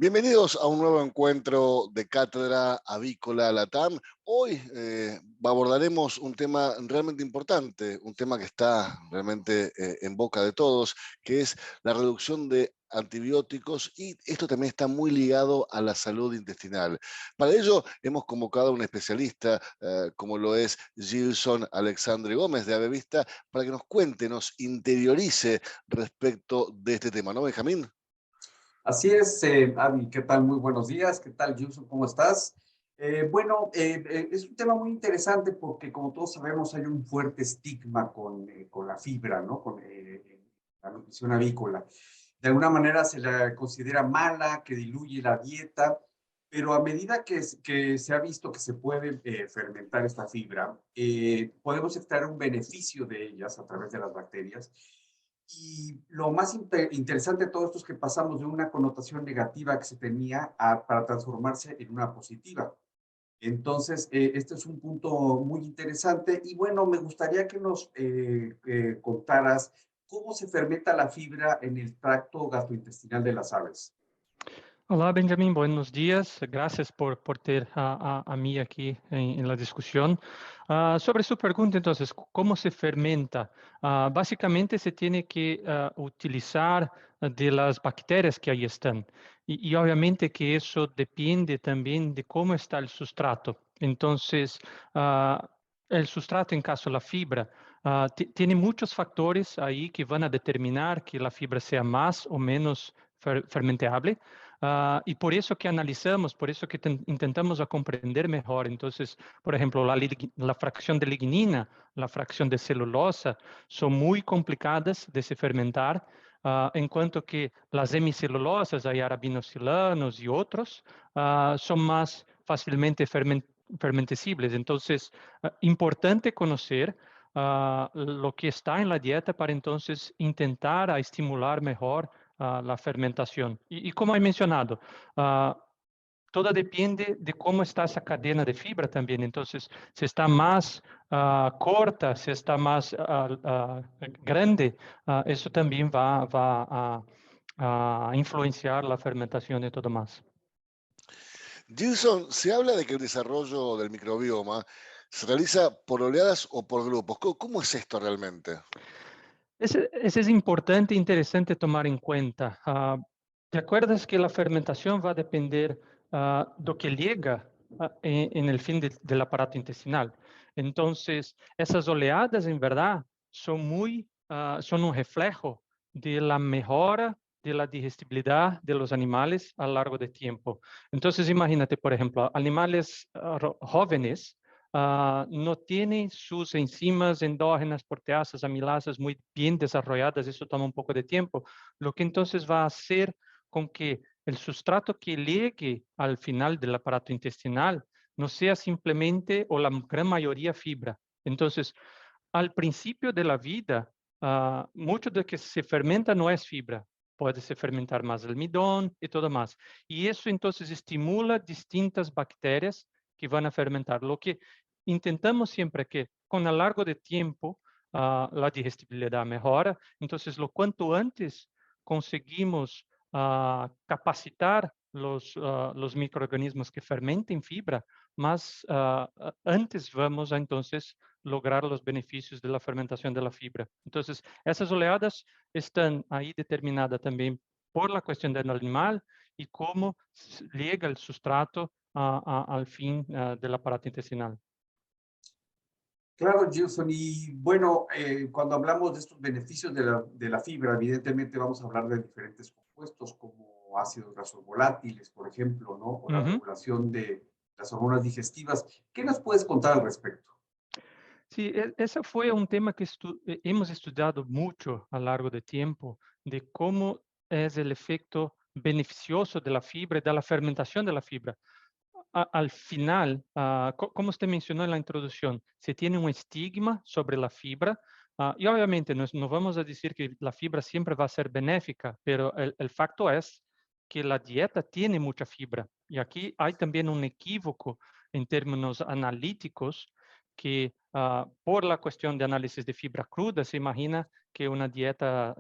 Bienvenidos a un nuevo encuentro de Cátedra Avícola Latam. Hoy abordaremos un tema realmente importante, un tema que está realmente en boca de todos, que es la reducción de antibióticos, y esto también está muy ligado a la salud intestinal. Para ello hemos convocado a un especialista, como lo es Gilson Alexandre Gómez de Avevista, para que nos cuente, nos interiorice respecto de este tema, ¿no, Benjamín? Así es, Avi, ¿qué tal? Muy buenos días. ¿Qué tal, Yuso? ¿Cómo estás? Es un tema muy interesante porque, como todos sabemos, hay un fuerte estigma con la fibra, ¿no? Con la nutrición avícola. De alguna manera se la considera mala, que diluye la dieta, pero a medida que se ha visto que se puede fermentar esta fibra, podemos extraer un beneficio de ellas a través de las bacterias. Y lo más interesante de todo esto es que pasamos de una connotación negativa que se tenía para transformarse en una positiva. Entonces, este es un punto muy interesante y bueno, me gustaría que nos contaras cómo se fermenta la fibra en el tracto gastrointestinal de las aves. Olá, Benjamin, buenos dias. Graças por ter a mim aqui em la discussão. Sobre sua pergunta, então, como se fermenta? Basicamente, se tem que utilizar de las bactérias que aí estão. E, obviamente, que isso depende também de como está o substrato. Então, o substrato, em caso da fibra, tem muitos fatores aí que vão determinar que a fibra seja mais ou menos fermentável. E por isso que analisamos, por isso que intentamos a compreender melhor. Então, por exemplo, a fração de lignina, a fração de celulosa, são muito complicadas de se fermentar, enquanto que as hemicelulosas, aí arabinosilanos e outros, são mais facilmente fermentesíveis. Então, importante conhecer o que está na dieta para, então, tentar estimular melhor la fermentación. Y como he mencionado, todo depende de cómo está esa cadena de fibra también. Entonces, si está más corta, si está más grande, eso también va a influenciar la fermentación y todo más. Gilson, se habla de que el desarrollo del microbioma se realiza por oleadas o por grupos. ¿Cómo es esto realmente? Ese es importante e interesante tomar en cuenta. ¿Te acuerdas que la fermentación va a depender de lo que llega en el fin del aparato intestinal? Entonces, esas oleadas, en verdad, son un reflejo de la mejora de la digestibilidad de los animales a lo largo del tiempo. Entonces, imagínate, por ejemplo, animales jóvenes no tienen sus enzimas endógenas, proteasas, amilasas muy bien desarrolladas, eso toma un poco de tiempo, lo que entonces va a hacer con que el sustrato que llegue al final del aparato intestinal no sea simplemente o la gran mayoría fibra. Entonces, al principio de la vida, mucho de lo que se fermenta no es fibra, puede se fermentar más almidón y todo más. Y eso entonces estimula distintas bacterias que van a fermentar. Lo que intentamos siempre que con el largo de tiempo la digestibilidad mejora. Entonces, lo cuanto antes conseguimos capacitar los microorganismos que fermenten fibra, más antes vamos a entonces lograr los beneficios de la fermentación de la fibra. Entonces, esas oleadas están ahí determinadas también por la cuestión del animal y cómo llega el sustrato al fin del aparato intestinal. Claro, Gilson. Y bueno, cuando hablamos de estos beneficios de la fibra, evidentemente vamos a hablar de diferentes compuestos como ácidos grasos volátiles, por ejemplo, ¿no? O la regulación de las hormonas digestivas. ¿Qué nos puedes contar al respecto? Sí, ese fue un tema que hemos estudiado mucho a lo largo del tiempo, de cómo es el efecto beneficioso de la fibra y de la fermentación de la fibra. Al final, como usted mencionó en la introducción, se tiene un estigma sobre la fibra, y obviamente no vamos a decir que la fibra siempre va a ser benéfica, pero el facto es que la dieta tiene mucha fibra. Y aquí hay también un equívoco en términos analíticos que por la cuestión de análisis de fibra cruda se imagina que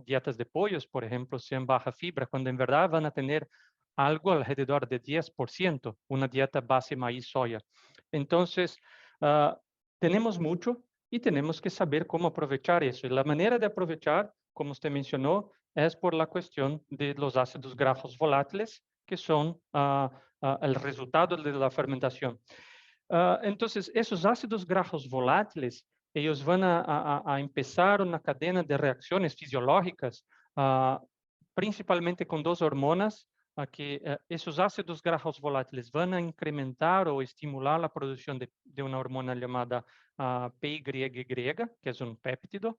dietas de pollos, por ejemplo, sean baja fibra, cuando en verdad van a tener algo alrededor de 10%, una dieta base maíz-soya. Entonces, tenemos mucho y tenemos que saber cómo aprovechar eso. Y la manera de aprovechar, como usted mencionó, es por la cuestión de los ácidos grasos volátiles, que son el resultado de la fermentación. Entonces, esos ácidos grasos volátiles, ellos van a empezar una cadena de reacciones fisiológicas, principalmente con dos hormonas, que esos ácidos grasos volátiles van a incrementar o estimular la producción de una hormona llamada PYY, que es un péptido,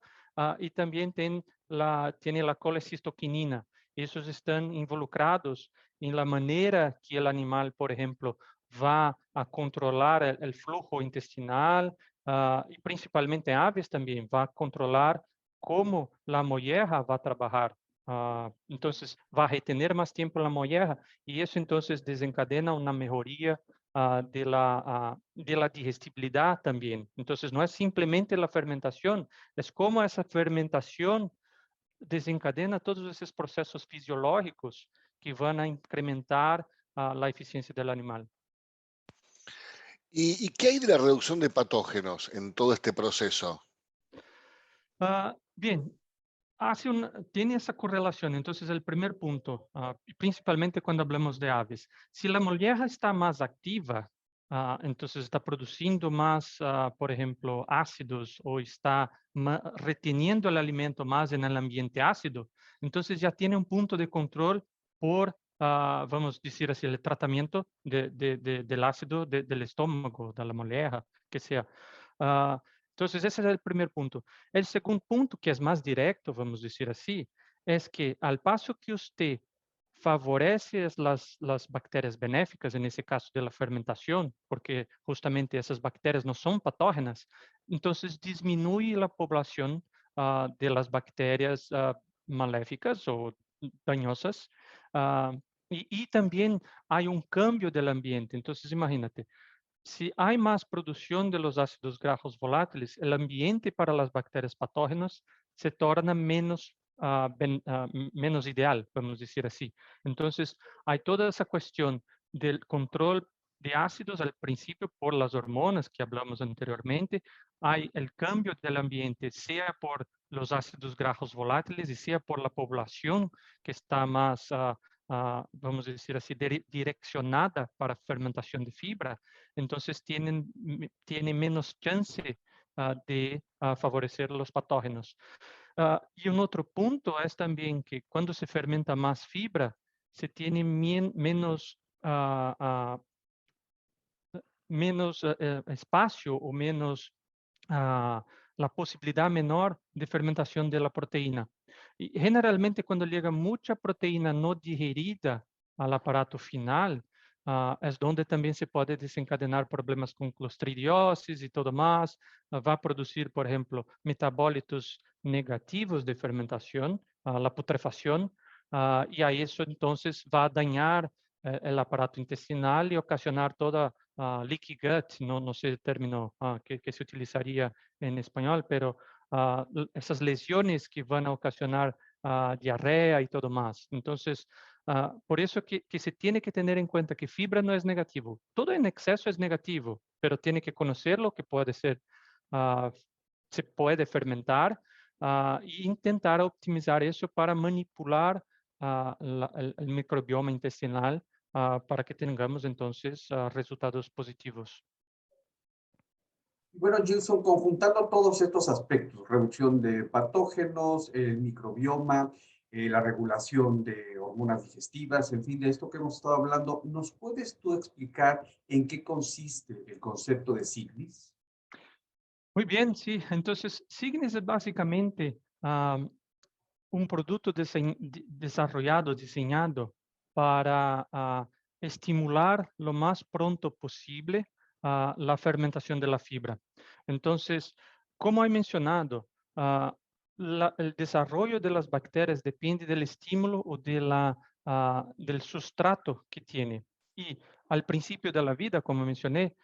y también tiene la colecistoquinina. Esos están involucrados en la manera que el animal, por ejemplo, va a controlar el flujo intestinal, y principalmente aves también, va a controlar cómo la molleja va a trabajar. Entonces, va a retener más tiempo la molleja y eso entonces desencadena una mejoría de la digestibilidad también. Entonces, no es simplemente la fermentación, es cómo esa fermentación desencadena todos esos procesos fisiológicos que van a incrementar la eficiencia del animal. ¿Y qué hay de la reducción de patógenos en todo este proceso? Bien, tiene esa correlación. Entonces, el primer punto, y principalmente cuando hablamos de aves, si la molleja está más activa, entonces está produciendo más, por ejemplo, ácidos o está reteniendo el alimento más en el ambiente ácido, entonces ya tiene un punto de control por, vamos a decir así, el tratamiento del ácido del estómago, de la molleja, que sea. Entonces, ese es el primer punto. El segundo punto, que es más directo, vamos a decir así, es que al paso que usted favorece las bacterias benéficas, en ese caso de la fermentación, porque justamente esas bacterias no son patógenas, entonces disminuye la población de las bacterias maléficas o dañosas, y también hay un cambio del ambiente. Entonces, imagínate, si hay más producción de los ácidos grasos volátiles, el ambiente para las bacterias patógenas se torna menos ideal, vamos a decir así. Entonces, hay toda esa cuestión del control de ácidos al principio por las hormonas que hablamos anteriormente. Hay el cambio del ambiente, sea por los ácidos grasos volátiles y sea por la población que está más, vamos a decir así, direccionada para fermentación de fibra. Entonces tiene menos chance de favorecer los patógenos. Y un otro punto es también que cuando se fermenta más fibra, se tiene menos espacio o menos la posibilidad menor de fermentación de la proteína. Y generalmente cuando llega mucha proteína no digerida al aparato final, es donde también se puede desencadenar problemas con clostridiosis y todo más. Va a producir, por ejemplo, metabólitos negativos de fermentación, la putrefacción, y a eso entonces va a dañar el aparato intestinal y ocasionar toda leaky gut, no sé el término que se utilizaría en español, pero esas lesiones que van a ocasionar diarrea y todo más. Entonces, por eso que se tiene que tener en cuenta que fibra no es negativo. Todo en exceso es negativo, pero tiene que conocerlo, que puede ser, se puede fermentar, e intentar optimizar eso para manipular el microbioma intestinal, para que tengamos entonces resultados positivos. Bueno, Gilson, conjuntando todos estos aspectos, reducción de patógenos, el microbioma, la regulación de hormonas digestivas, en fin, de esto que hemos estado hablando, ¿nos puedes tú explicar en qué consiste el concepto de Signis? Muy bien, sí. Entonces, Signis es básicamente un producto desarrollado, diseñado para estimular lo más pronto posible la fermentación de la fibra. Entonces, como he mencionado, el desarrollo de las bacterias depende del estímulo o del sustrato que tiene. Y al principio de la vida, como mencioné,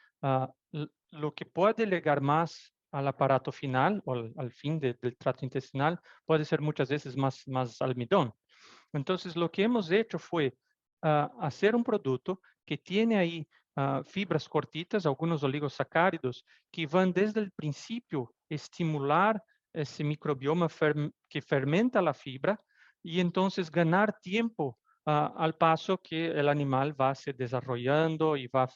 lo que puede llegar más al aparato final o al fin del trato intestinal puede ser muchas veces más almidón. Entonces, lo que hemos hecho fue hacer un producto que tiene ahí fibras cortitas, algunos oligosacáridos, que van desde el principio estimular ese microbioma que fermenta la fibra y entonces ganar tiempo al paso que el animal va se desarrollando y va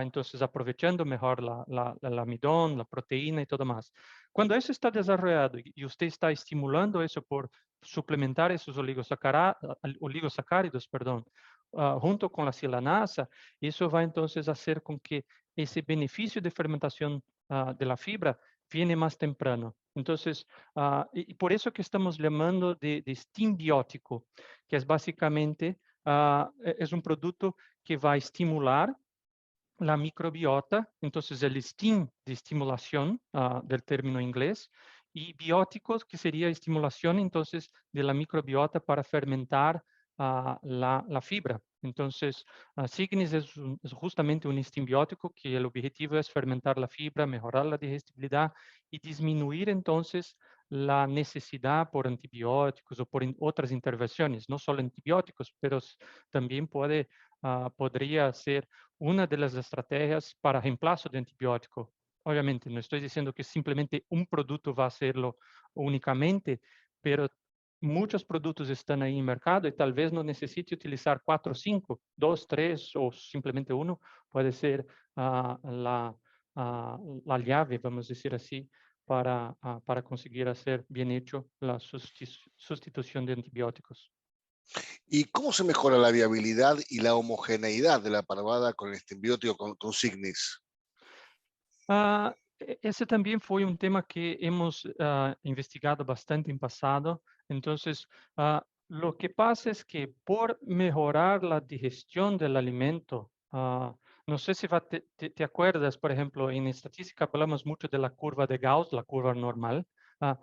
entonces aprovechando mejor el almidón, la proteína y todo más. Cuando eso está desarrollado y usted está estimulando eso por suplementar esos oligosacáridos, perdón, junto con la silanasa, eso va entonces a hacer con que ese beneficio de fermentación de la fibra viene más temprano. Entonces, y por eso que estamos llamando de steam biótico, que es básicamente, es un producto que va a estimular la microbiota, entonces el steam de estimulación del término inglés, y bióticos, que sería estimulación entonces de la microbiota para fermentar la fibra. Entonces, Cygnus es justamente un steam biótico que el objetivo es fermentar la fibra, mejorar la digestibilidad y disminuir entonces la necesidad por antibióticos o por otras intervenciones, no solo antibióticos, pero también podría ser una de las estrategias para reemplazo de antibiótico. Obviamente, no estoy diciendo que simplemente un producto va a hacerlo únicamente, pero muchos productos están ahí en mercado y tal vez no necesite utilizar 4 o 5, 2, 3 o simplemente uno, puede ser la llave, vamos a decir así, para conseguir hacer bien hecho la sustitución de antibióticos. ¿Y cómo se mejora la viabilidad y la homogeneidad de la parvada con el simbiótico con Cygnus? Ese también fue un tema que hemos investigado bastante en pasado. Entonces, lo que pasa es que por mejorar la digestión del alimento, no sé si te acuerdas, por ejemplo, en estadística hablamos mucho de la curva de Gauss, la curva normal, ah,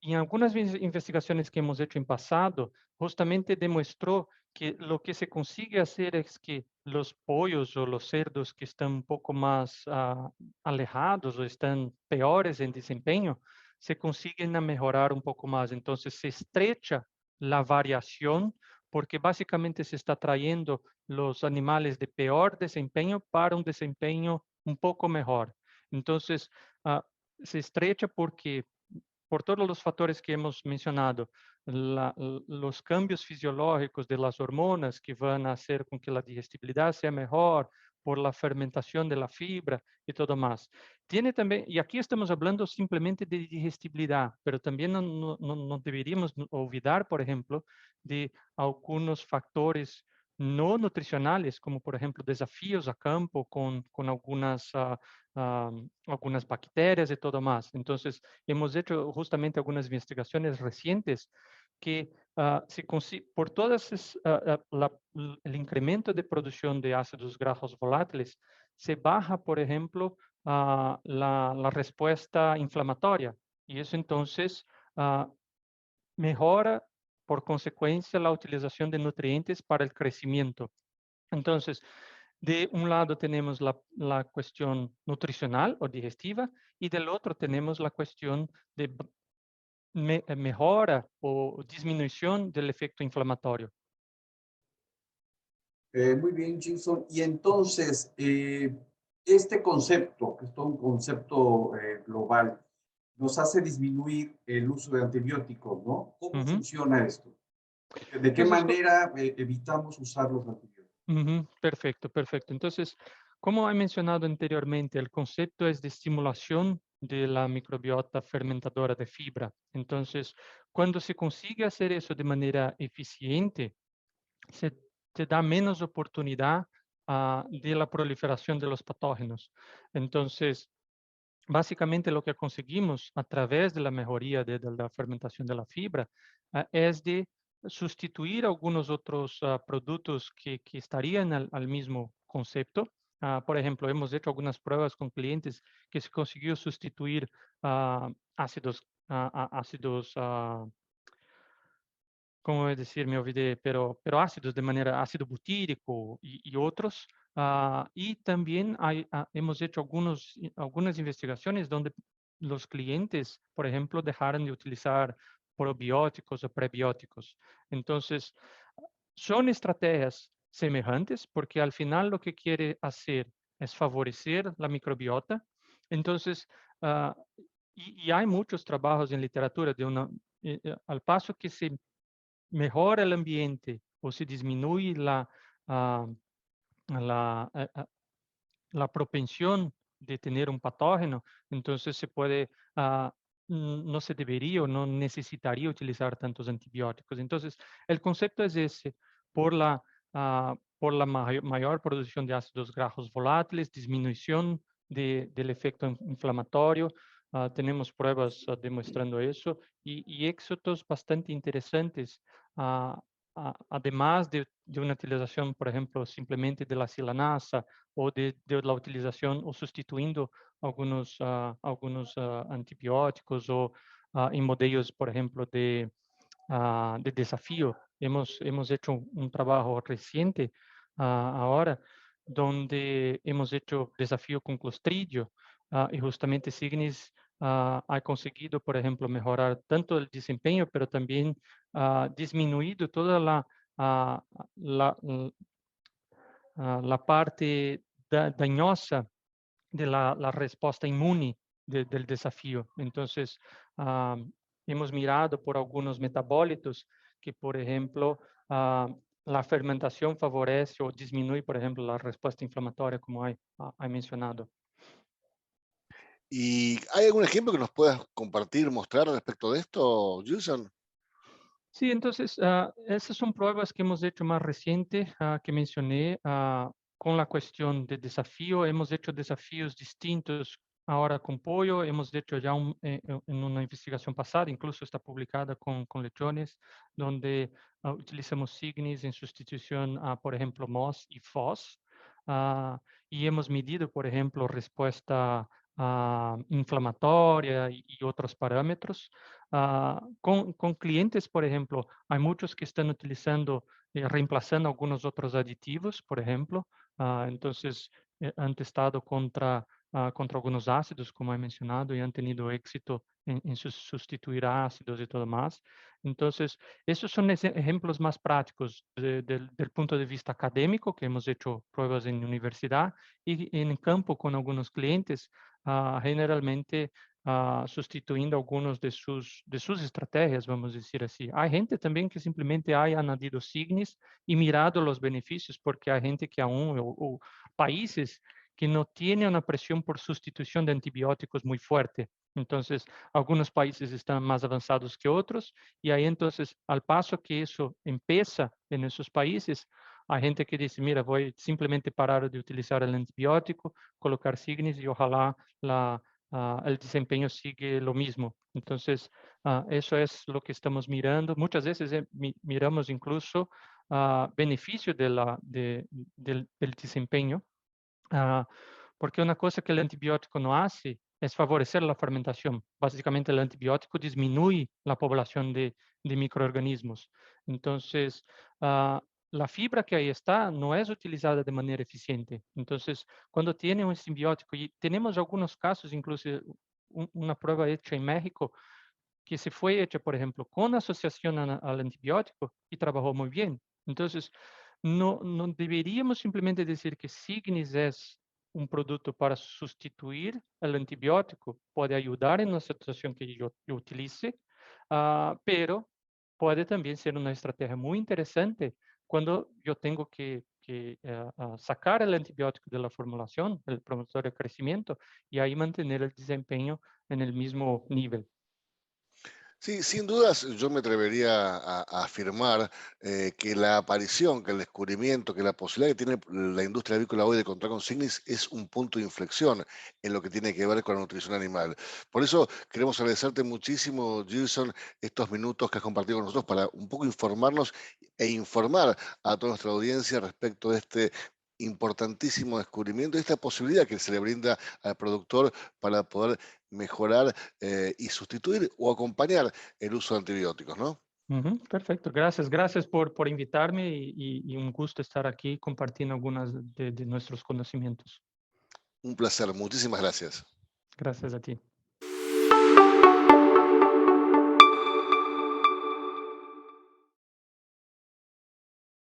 y en algunas investigaciones que hemos hecho en pasado, justamente demostró que lo que se consigue hacer es que los pollos o los cerdos que están un poco más alejados o están peores en desempeño, se consiguen a mejorar un poco más. Entonces se estrecha la variación porque básicamente se está trayendo los animales de peor desempeño para un desempeño un poco mejor. Entonces, se estrecha porque por todos los factores que hemos mencionado, los cambios fisiológicos de las hormonas que van a hacer con que la digestibilidad sea mejor, por la fermentación de la fibra y todo más. Tiene también, y aquí estamos hablando simplemente de digestibilidad, pero también no deberíamos olvidar, por ejemplo, de algunos factores no nutricionales, como por ejemplo desafíos a campo con algunas bacterias y todo más. Entonces, hemos hecho justamente algunas investigaciones recientes que por todas el incremento de producción de ácidos grasos volátiles se baja, por ejemplo, la respuesta inflamatoria y eso entonces mejora por consecuencia la utilización de nutrientes para el crecimiento. Entonces, de un lado tenemos la cuestión nutricional o digestiva y del otro tenemos la cuestión de mejora o disminución del efecto inflamatorio. Muy bien, Gilson. Y entonces, este concepto, que es todo un concepto global, nos hace disminuir el uso de antibióticos, ¿no? ¿Cómo funciona esto? ¿De qué Entonces, manera evitamos usar los antibióticos? perfecto, perfecto. Entonces, como he mencionado anteriormente, el concepto es de estimulación de la microbiota fermentadora de fibra. Entonces, cuando se consigue hacer eso de manera eficiente, se te da menos oportunidad de la proliferación de los patógenos. Entonces, básicamente lo que conseguimos a través de la mejoría de la fermentación de la fibra es de sustituir algunos otros productos que estarían al mismo concepto. Por ejemplo, hemos hecho algunas pruebas con clientes que se consiguió sustituir ácidos ¿cómo decir? Me olvidé, pero ácidos de manera ácido butírico y otros. Y también hemos hecho algunas investigaciones donde los clientes, por ejemplo, dejaron de utilizar probióticos o prebióticos. Entonces, son estrategias semejantes, porque al final lo que quiere hacer es favorecer la microbiota. Entonces, ah, y hay muchos trabajos en literatura al paso que se mejora el ambiente o se disminuye ah, la, ah, ah, la propensión de tener un patógeno, entonces se puede, no se debería o no necesitaría utilizar tantos antibióticos. Entonces, el concepto es ese, por la mayor producción de ácidos grasos volátiles, disminución del efecto inflamatorio. Tenemos pruebas demostrando eso y éxitos bastante interesantes. ah, Además de una utilización, por ejemplo, simplemente de la silanasa o de la utilización o sustituyendo algunos antibióticos o en modelos, por ejemplo, de desafío. Hemos hecho un trabajo reciente ahora donde hemos hecho desafío con Clostridio y justamente Signis ha conseguido, por ejemplo, mejorar tanto el desempeño, pero también disminuido toda ah, la, la parte dañosa de la respuesta inmune del desafío. Entonces, ah, hemos mirado por algunos metabólitos que, por ejemplo, la fermentación favorece o disminuye, por ejemplo, la respuesta inflamatoria, como hay mencionado. ¿Y hay algún ejemplo que nos puedas compartir, mostrar respecto de esto, Gilson? Sí, entonces, esas son pruebas que hemos hecho más reciente, que mencioné, con la cuestión de desafío. Hemos hecho desafíos distintos ahora con pollo. Hemos hecho ya en una investigación pasada, incluso está publicada con lechones, donde utilizamos Signis en sustitución a, por ejemplo, MOS y FOS. Y hemos medido, por ejemplo, respuesta inflamatoria y otros parámetros. Con clientes, por ejemplo, hay muchos que están utilizando, reemplazando algunos otros aditivos, por ejemplo. Entonces, han testado contra algunos ácidos, como he mencionado, y han tenido éxito en sustituir ácidos y todo más. Entonces, esos son ejemplos más prácticos del punto de vista académico, que hemos hecho pruebas en universidad y en campo con algunos clientes, generalmente sustituyendo algunos de sus estrategias, vamos a decir así. Hay gente también que simplemente haya añadido Signis y mirado los beneficios, porque hay gente que aún, o países que no tienen una presión por sustitución de antibióticos muy fuerte. Entonces, algunos países están más avanzados que otros y ahí entonces, al paso que eso empieza en esos países, hay gente que dice, mira, voy simplemente parar de utilizar el antibiótico, colocar Signis y ojalá el desempeño sigue lo mismo. Entonces, eso es lo que estamos mirando. Muchas veces miramos incluso beneficio del desempeño, porque una cosa que el antibiótico no hace es favorecer la fermentación. Básicamente, el antibiótico disminuye la población de microorganismos. Entonces, la fibra que ahí está no es utilizada de manera eficiente. Entonces, cuando tiene un simbiótico, y tenemos algunos casos, incluso una prueba hecha en México, que se fue hecha, por ejemplo, con asociación al antibiótico y trabajó muy bien. Entonces, no deberíamos simplemente decir que Signis es un producto para sustituir el antibiótico. Puede ayudar en la situación que yo utilice, pero puede también ser una estrategia muy interesante cuando yo tengo que sacar el antibiótico de la formulación, el promotor de crecimiento, y ahí mantener el desempeño en el mismo nivel. Sí, sin dudas, yo me atrevería a afirmar que la aparición, que el descubrimiento, que la posibilidad que tiene la industria avícola hoy de contar con Signis es un punto de inflexión en lo que tiene que ver con la nutrición animal. Por eso queremos agradecerte muchísimo, Gilson, estos minutos que has compartido con nosotros para un poco informarnos e informar a toda nuestra audiencia respecto de este importantísimo descubrimiento y esta posibilidad que se le brinda al productor para poder mejorar y sustituir o acompañar el uso de antibióticos, ¿no? Perfecto, gracias por invitarme y un gusto estar aquí compartiendo algunas de nuestros conocimientos. Un placer, muchísimas gracias. Gracias a ti.